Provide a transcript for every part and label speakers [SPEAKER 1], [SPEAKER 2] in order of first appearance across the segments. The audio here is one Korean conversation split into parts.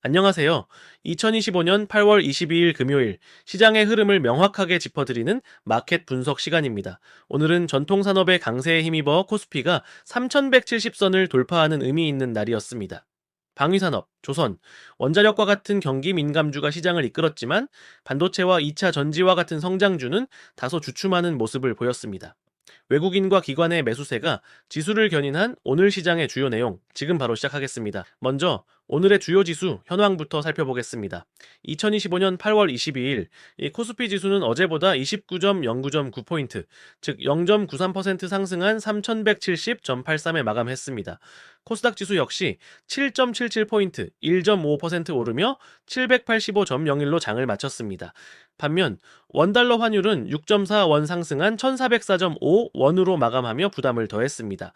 [SPEAKER 1] 안녕하세요. 2025년 8월 22일 금요일 시장의 흐름을 명확하게 짚어드리는 마켓 분석 시간입니다. 오늘은 전통산업의 강세에 힘입어 코스피가 3170선을 돌파하는 의미 있는 날이었습니다. 방위산업, 조선, 원자력과 같은 경기 민감주가 시장을 이끌었지만 반도체와 2차 전지와 같은 성장주는 다소 주춤하는 모습을 보였습니다. 외국인과 기관의 매수세가 지수를 견인한 오늘 시장의 주요 내용, 지금 바로 시작하겠습니다. 먼저 오늘의 주요 지수 현황부터 살펴보겠습니다. 2025년 8월 22일 이 코스피 지수는 어제보다 29.09.9포인트, 즉 0.93% 상승한 3170.83에 마감했습니다. 코스닥 지수 역시 7.77포인트, 1.5% 오르며 785.01로 장을 마쳤습니다. 반면 원달러 환율은 6.4원 상승한 1404.5원으로 마감하며 부담을 더했습니다.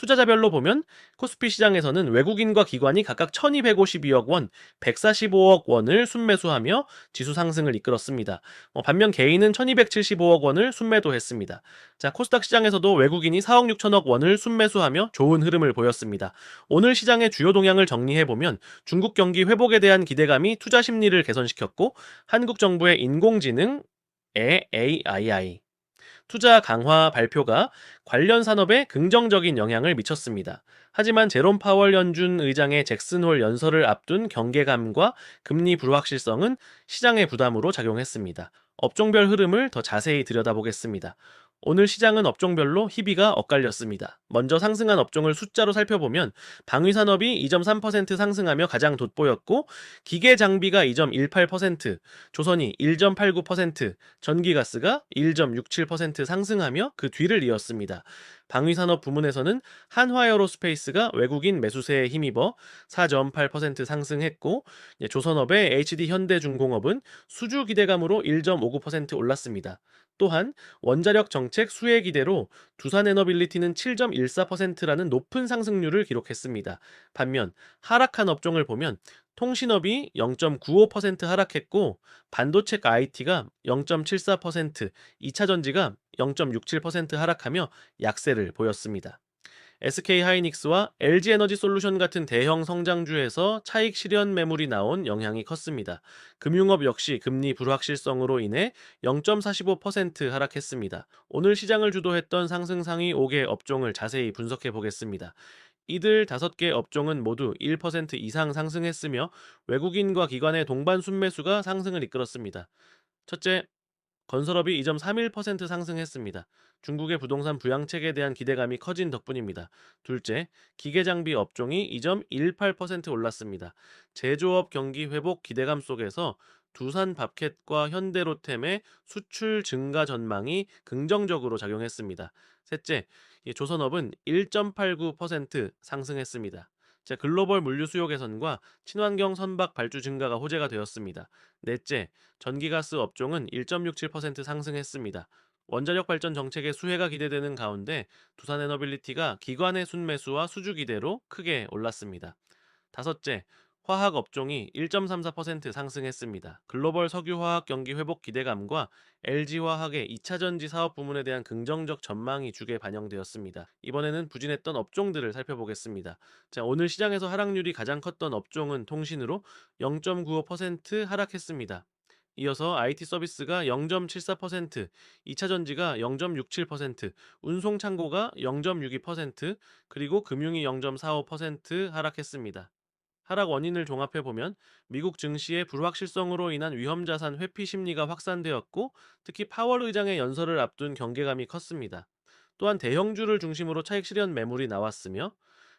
[SPEAKER 1] 투자자별로 보면 코스피 시장에서는 외국인과 기관이 각각 1252억 원, 145억 원을 순매수하며 지수 상승을 이끌었습니다. 반면 개인은 1275억 원을 순매도했습니다. 자, 코스닥 시장에서도 외국인이 4억 6천억 원을 순매수하며 좋은 흐름을 보였습니다. 오늘 시장의 주요 동향을 정리해보면 중국 경기 회복에 대한 기대감이 투자 심리를 개선시켰고 한국 정부의 인공지능 AI 투자 강화 발표가 관련 산업에 긍정적인 영향을 미쳤습니다. 하지만 제롬 파월 연준 의장의 잭슨 홀 연설을 앞둔 경계감과 금리 불확실성은 시장의 부담으로 작용했습니다. 업종별 흐름을 더 자세히 들여다보겠습니다. 오늘 시장은 업종별로 희비가 엇갈렸습니다. 먼저 상승한 업종을 숫자로 살펴보면 방위산업이 2.3% 상승하며 가장 돋보였고 기계 장비가 2.18%, 조선이 1.89%, 전기가스가 1.67% 상승하며 그 뒤를 이었습니다. 방위산업 부문에서는 한화에어로스페이스가 외국인 매수세에 힘입어 4.8% 상승했고 조선업의 HD현대중공업은 수주 기대감으로 1.59% 올랐습니다. 또한 원자력 정책 수혜 기대로 두산에너빌리티는 7.14%라는 높은 상승률을 기록했습니다. 반면 하락한 업종을 보면 통신업이 0.95% 하락했고 반도체 IT가 0.74%, 2차 전지가 0.67% 하락하며 약세를 보였습니다. SK하이닉스와 LG에너지솔루션 같은 대형 성장주에서 차익 실현 매물이 나온 영향이 컸습니다. 금융업 역시 금리 불확실성으로 인해 0.45% 하락했습니다. 오늘 시장을 주도했던 상승 상위 5개 업종을 자세히 분석해 보겠습니다. 이들 5개 업종은 모두 1% 이상 상승했으며 외국인과 기관의 동반 순매수가 상승을 이끌었습니다. 첫째, 건설업이 2.31% 상승했습니다. 중국의 부동산 부양책에 대한 기대감이 커진 덕분입니다. 둘째, 기계장비 업종이 2.18% 올랐습니다. 제조업 경기 회복 기대감 속에서 두산 밥켓과 현대로템의 수출 증가 전망이 긍정적으로 작용했습니다. 셋째, 이 조선업은 1.89% 상승했습니다. 자, 글로벌 물류 수요 개선과 친환경 선박 발주 증가가 호재가 되었습니다. 넷째, 전기가스 업종은 1.67% 상승했습니다. 원자력 발전 정책의 수혜가 기대되는 가운데 두산에너빌리티가 기관의 순매수와 수주 기대로 크게 올랐습니다. 다섯째, 화학 업종이 1.34% 상승했습니다. 글로벌 석유화학 경기 회복 기대감과 LG화학의 2차 전지 사업 부문에 대한 긍정적 전망이 주게 반영되었습니다. 이번에는 부진했던 업종들을 살펴보겠습니다. 자, 오늘 시장에서 하락률이 가장 컸던 업종은 통신으로 0.95% 하락했습니다. 이어서 IT 서비스가 0.74%, 2차 전지가 0.67%, 운송 창고가 0.62%, 그리고 금융이 0.45% 하락했습니다. 하락 원인을 종합해 보면 미국 증시의 불확실성으로 인한 위험 자산 회피 심리가 확산되었고 특히 파월 의장의 연설을 앞둔 경계감이 컸습니다. 또한 대형주를 중심으로 차익 실현 매물이 나왔으며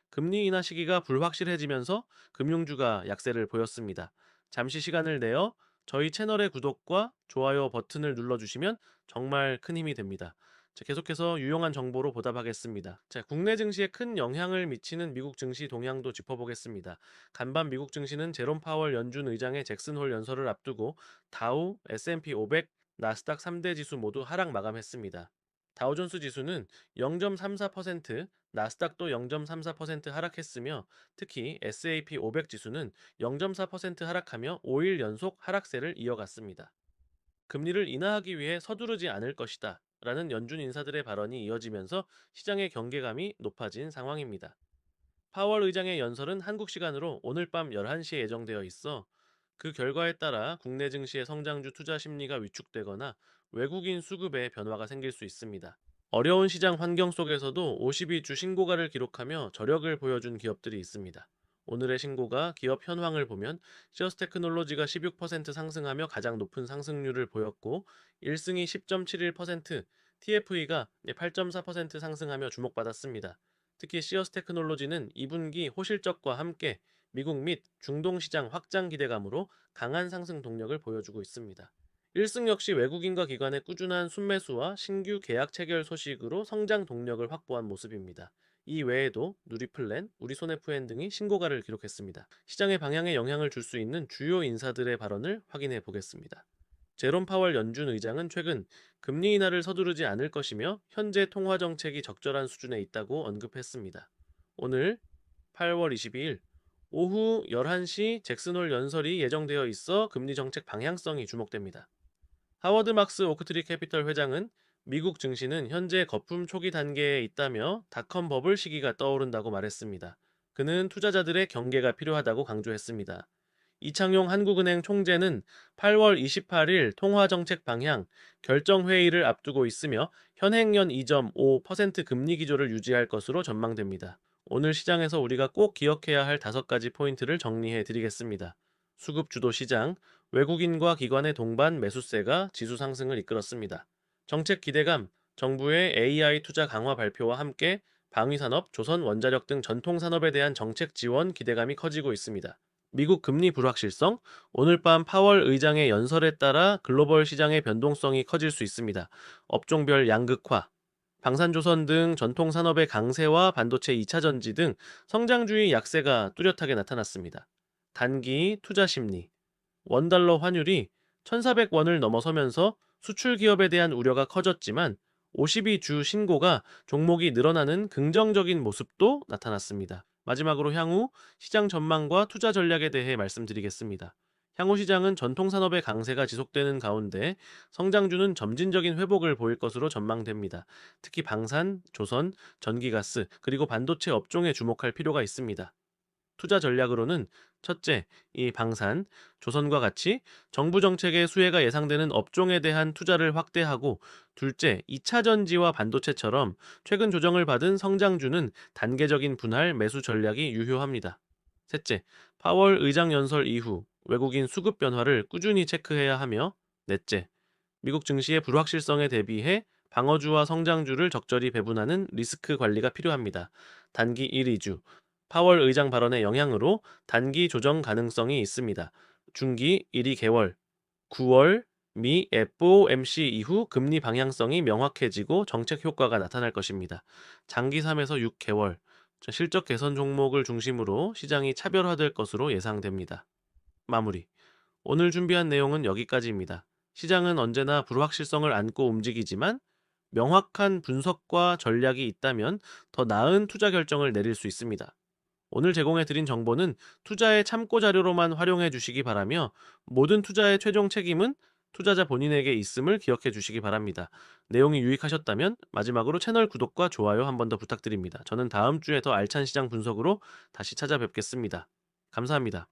[SPEAKER 1] 금리 인하 시기가 불확실해지면서 금융주가 약세를 보였습니다. 잠시 시간을 내어 저희 채널의 구독과 좋아요 버튼을 눌러주시면 정말 큰 힘이 됩니다. 자, 계속해서 유용한 정보로 보답하겠습니다. 자, 국내 증시에 큰 영향을 미치는 미국 증시 동향도 짚어보겠습니다. 간밤 미국 증시는 제롬 파월 연준 의장의 잭슨 홀 연설을 앞두고 다우, S&P 500, 나스닥 3대 지수 모두 하락 마감했습니다. 다우존스 지수는 0.34%, 나스닥도 0.34% 하락했으며 특히 S&P 500 지수는 0.4% 하락하며 5일 연속 하락세를 이어갔습니다. 금리를 인하하기 위해 서두르지 않을 것이다 라는 연준 인사들의 발언이 이어지면서 시장의 경계감이 높아진 상황입니다. 파월 의장의 연설은 한국 시간으로 오늘 밤 11시에 예정되어 있어 그 결과에 따라 국내 증시의 성장주 투자 심리가 위축되거나 외국인 수급에 변화가 생길 수 있습니다. 어려운 시장 환경 속에서도 52주 신고가를 기록하며 저력을 보여준 기업들이 있습니다. 오늘의 신고가 기업 현황을 보면 시어스 테크놀로지가 16% 상승하며 가장 높은 상승률을 보였고 1승이 10.71%, TFE가 8.4% 상승하며 주목받았습니다. 특히 시어스 테크놀로지는 2분기 호실적과 함께 미국 및 중동 시장 확장 기대감으로 강한 상승 동력을 보여주고 있습니다. 1승 역시 외국인과 기관의 꾸준한 순매수와 신규 계약 체결 소식으로 성장 동력을 확보한 모습입니다. 이 외에도 누리플랜, 우리손해프엔 등이 신고가를 기록했습니다. 시장의 방향에 영향을 줄 수 있는 주요 인사들의 발언을 확인해 보겠습니다. 제롬 파월 연준 의장은 최근 금리 인하를 서두르지 않을 것이며 현재 통화 정책이 적절한 수준에 있다고 언급했습니다. 오늘 8월 22일 오후 11시 잭슨홀 연설이 예정되어 있어 금리 정책 방향성이 주목됩니다. 하워드 막스 오크트리 캐피털 회장은 미국 증시는 현재 거품 초기 단계에 있다며 닷컴 버블 시기가 떠오른다고 말했습니다. 그는 투자자들의 경계가 필요하다고 강조했습니다. 이창용 한국은행 총재는 8월 28일 통화정책 방향 결정회의를 앞두고 있으며 현행연 2.5% 금리 기조를 유지할 것으로 전망됩니다. 오늘 시장에서 우리가 꼭 기억해야 할 5가지 포인트를 정리해 드리겠습니다. 수급 주도 시장, 외국인과 기관의 동반 매수세가 지수 상승을 이끌었습니다. 정책 기대감, 정부의 AI 투자 강화 발표와 함께 방위산업, 조선 원자력 등 전통 산업에 대한 정책 지원 기대감이 커지고 있습니다. 미국 금리 불확실성, 오늘 밤 파월 의장의 연설에 따라 글로벌 시장의 변동성이 커질 수 있습니다. 업종별 양극화, 방산조선 등 전통 산업의 강세와 반도체 2차전지 등 성장주의 약세가 뚜렷하게 나타났습니다. 단기 투자 심리, 원달러 환율이 1,400원을 넘어서면서 수출 기업에 대한 우려가 커졌지만 52주 신고가 종목이 늘어나는 긍정적인 모습도 나타났습니다. 마지막으로 향후 시장 전망과 투자 전략에 대해 말씀드리겠습니다. 향후 시장은 전통산업의 강세가 지속되는 가운데 성장주는 점진적인 회복을 보일 것으로 전망됩니다. 특히 방산, 조선, 전기가스, 그리고 반도체 업종에 주목할 필요가 있습니다. 투자 전략으로는 첫째, 이 방산, 조선과 같이 정부 정책의 수혜가 예상되는 업종에 대한 투자를 확대하고 둘째, 2차 전지와 반도체처럼 최근 조정을 받은 성장주는 단계적인 분할 매수 전략이 유효합니다. 셋째, 파월 의장 연설 이후 외국인 수급 변화를 꾸준히 체크해야 하며 넷째, 미국 증시의 불확실성에 대비해 방어주와 성장주를 적절히 배분하는 리스크 관리가 필요합니다. 단기 1, 2주, 파월 의장 발언의 영향으로 단기 조정 가능성이 있습니다. 중기 1, 2개월, 9월 미 FOMC 이후 금리 방향성이 명확해지고 정책 효과가 나타날 것입니다. 장기 3에서 6개월, 실적 개선 종목을 중심으로 시장이 차별화될 것으로 예상됩니다. 마무리. 오늘 준비한 내용은 여기까지입니다. 시장은 언제나 불확실성을 안고 움직이지만 명확한 분석과 전략이 있다면 더 나은 투자 결정을 내릴 수 있습니다. 오늘 제공해드린 정보는 투자의 참고 자료로만 활용해 주시기 바라며 모든 투자의 최종 책임은 투자자 본인에게 있음을 기억해 주시기 바랍니다. 내용이 유익하셨다면 마지막으로 채널 구독과 좋아요 한 번 더 부탁드립니다. 저는 다음 주에 더 알찬 시장 분석으로 다시 찾아뵙겠습니다. 감사합니다.